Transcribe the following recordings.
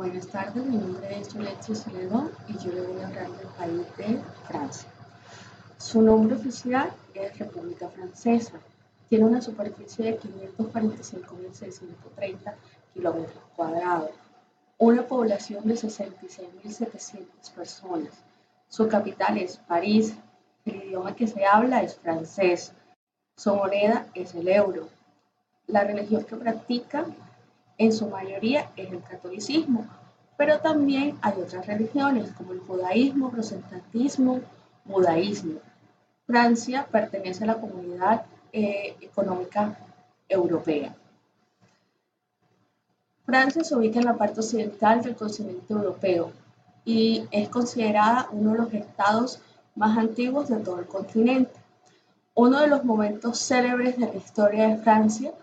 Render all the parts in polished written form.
Buenas tardes, mi nombre es Juliette Celedón y yo le voy a hablar del país de Francia. Su nombre oficial es República Francesa. Tiene una superficie de 545.630 kilómetros cuadrados, una población de 66.700 personas. Su capital es París. El idioma que se habla es francés. Su moneda es el euro. La religión que practica en su mayoría es el catolicismo, pero también hay otras religiones como el judaísmo, protestantismo, budaísmo. Francia pertenece a la Comunidad Económica Europea. Francia se ubica en la parte occidental del continente europeo y es considerada uno de los estados más antiguos de todo el continente. Uno de los momentos célebres de la historia de Francia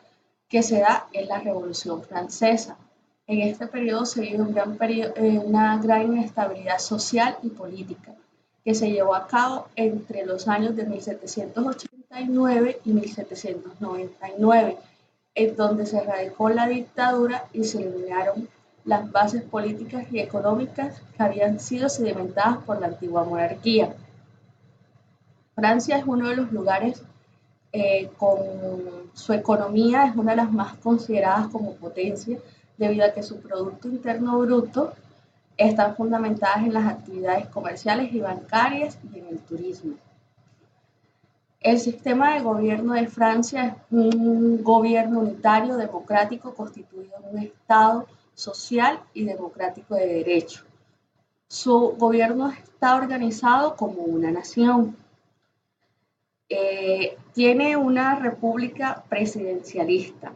que se da en la Revolución Francesa. En este periodo se vive una gran inestabilidad social y política que se llevó a cabo entre los años de 1789 y 1799, en donde se erradicó la dictadura y se eliminaron las bases políticas y económicas que habían sido sedimentadas por la antigua monarquía. Francia es uno de los lugares con su economía es una de las más consideradas como potencia debido a que su Producto Interno Bruto están fundamentadas en las actividades comerciales y bancarias y en el turismo. El sistema de gobierno de Francia es un gobierno unitario, democrático, constituido en un Estado social y democrático de derecho. Su gobierno está organizado como una nación. Tiene una república presidencialista.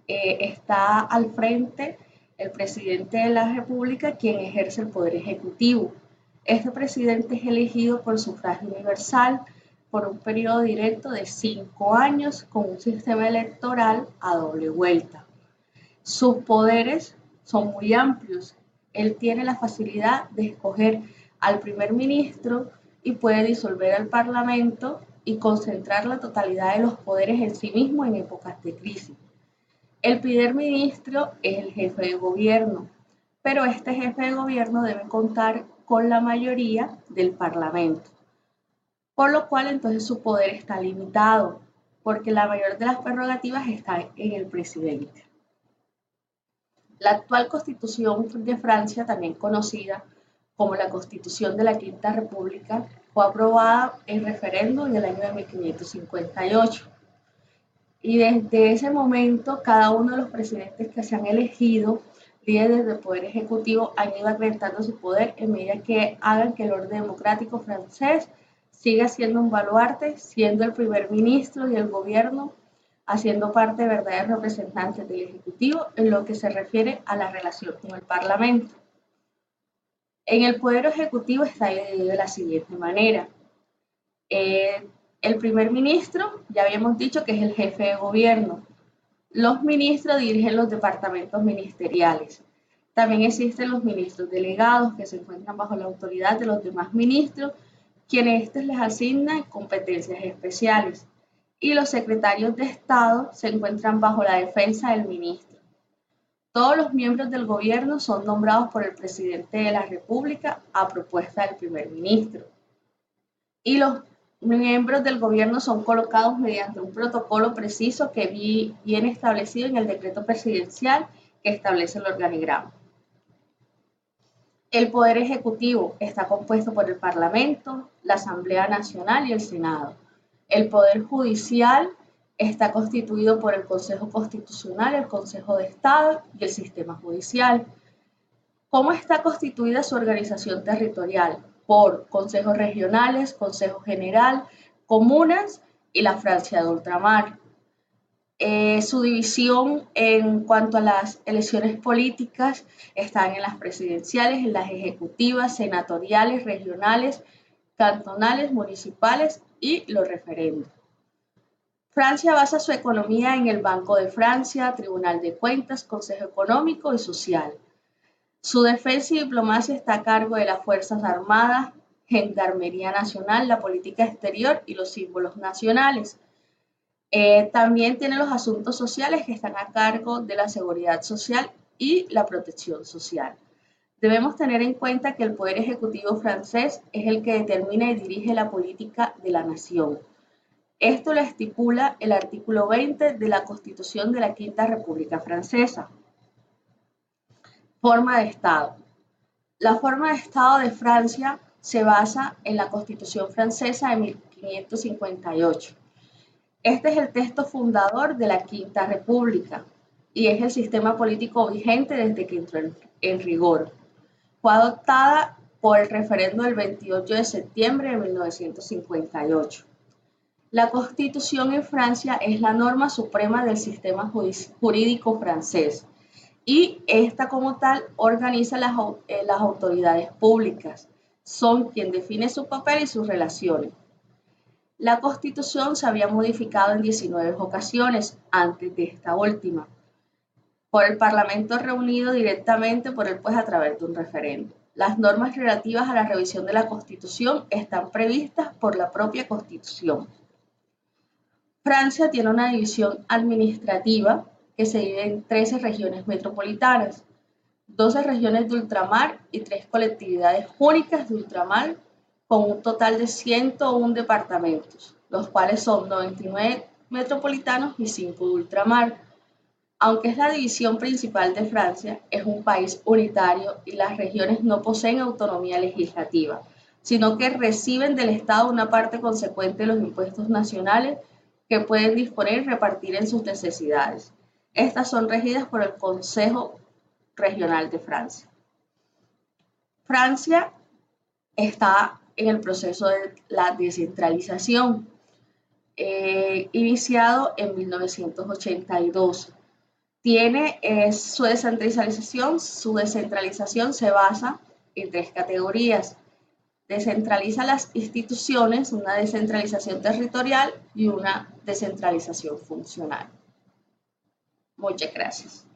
Está al frente el presidente de la república, quien ejerce el poder ejecutivo. Este presidente es elegido por sufragio universal por un periodo directo de 5 años con un sistema electoral a doble vuelta. Sus poderes son muy amplios. Él tiene la facilidad de escoger al primer ministro y puede disolver al parlamento y concentrar la totalidad de los poderes en sí mismo en épocas de crisis. El primer ministro es el jefe de gobierno, pero este jefe de gobierno debe contar con la mayoría del parlamento, por lo cual entonces su poder está limitado, porque la mayor de las prerrogativas está en el presidente. La actual Constitución de Francia, también conocida como la Constitución de la Quinta República, fue aprobada en referéndum en el año de 1558. Y desde ese momento, cada uno de los presidentes que se han elegido, líderes del Poder Ejecutivo, han ido acrecentando su poder en medida que hagan que el orden democrático francés siga siendo un baluarte, siendo el primer ministro y el gobierno haciendo parte de verdaderos representantes del Ejecutivo en lo que se refiere a la relación con el Parlamento. En el Poder Ejecutivo está dividido de la siguiente manera. El primer ministro, ya habíamos dicho que es el jefe de gobierno. Los ministros dirigen los departamentos ministeriales. También existen los ministros delegados que se encuentran bajo la autoridad de los demás ministros, quienes estos les asignan competencias especiales. Y los secretarios de Estado se encuentran bajo la defensa del ministro. Todos los miembros del gobierno son nombrados por el presidente de la República a propuesta del primer ministro. Y los miembros del gobierno son colocados mediante un protocolo preciso que viene establecido en el decreto presidencial que establece el organigrama. El Poder Ejecutivo está compuesto por el Parlamento, la Asamblea Nacional y el Senado. El Poder Judicial está constituido por el Consejo Constitucional, el Consejo de Estado y el Sistema Judicial. ¿Cómo está constituida su organización territorial? Por consejos regionales, consejo general, comunas y la Francia de ultramar. Su división en cuanto a las elecciones políticas están en las presidenciales, en las ejecutivas, senatoriales, regionales, cantonales, municipales y los referendos. Francia basa su economía en el Banco de Francia, Tribunal de Cuentas, Consejo Económico y Social. Su defensa y diplomacia está a cargo de las Fuerzas Armadas, Gendarmería Nacional, la política exterior y los símbolos nacionales. También tiene los asuntos sociales que están a cargo de la seguridad social y la protección social. Debemos tener en cuenta que el poder ejecutivo francés es el que determina y dirige la política de la nación. Esto lo estipula el artículo 20 de la Constitución de la Quinta República Francesa. Forma de Estado. La forma de Estado de Francia se basa en la Constitución francesa de 1558. Este es el texto fundador de la Quinta República y es el sistema político vigente desde que entró en rigor. Fue adoptada por el referendo del 28 de septiembre de 1958. La Constitución en Francia es la norma suprema del sistema jurídico francés y esta como tal organiza las autoridades públicas. Son quien define su papel y sus relaciones. La Constitución se había modificado en 19 ocasiones antes de esta última por el Parlamento reunido directamente por el juez a través de un referendo. Las normas relativas a la revisión de la Constitución están previstas por la propia Constitución. Francia tiene una división administrativa que se divide en 13 regiones metropolitanas, 12 regiones de ultramar y 3 colectividades únicas de ultramar con un total de 101 departamentos, los cuales son 99 metropolitanos y 5 de ultramar. Aunque es la división principal de Francia, es un país unitario y las regiones no poseen autonomía legislativa, sino que reciben del Estado una parte consecuente de los impuestos nacionales que pueden disponer y repartir en sus necesidades. Estas son regidas por el Consejo Regional de Francia. Francia está en el proceso de la descentralización, iniciado en 1982. Tiene su descentralización se basa en 3 categorías. Descentraliza las instituciones, una descentralización territorial y una descentralización funcional. Muchas gracias.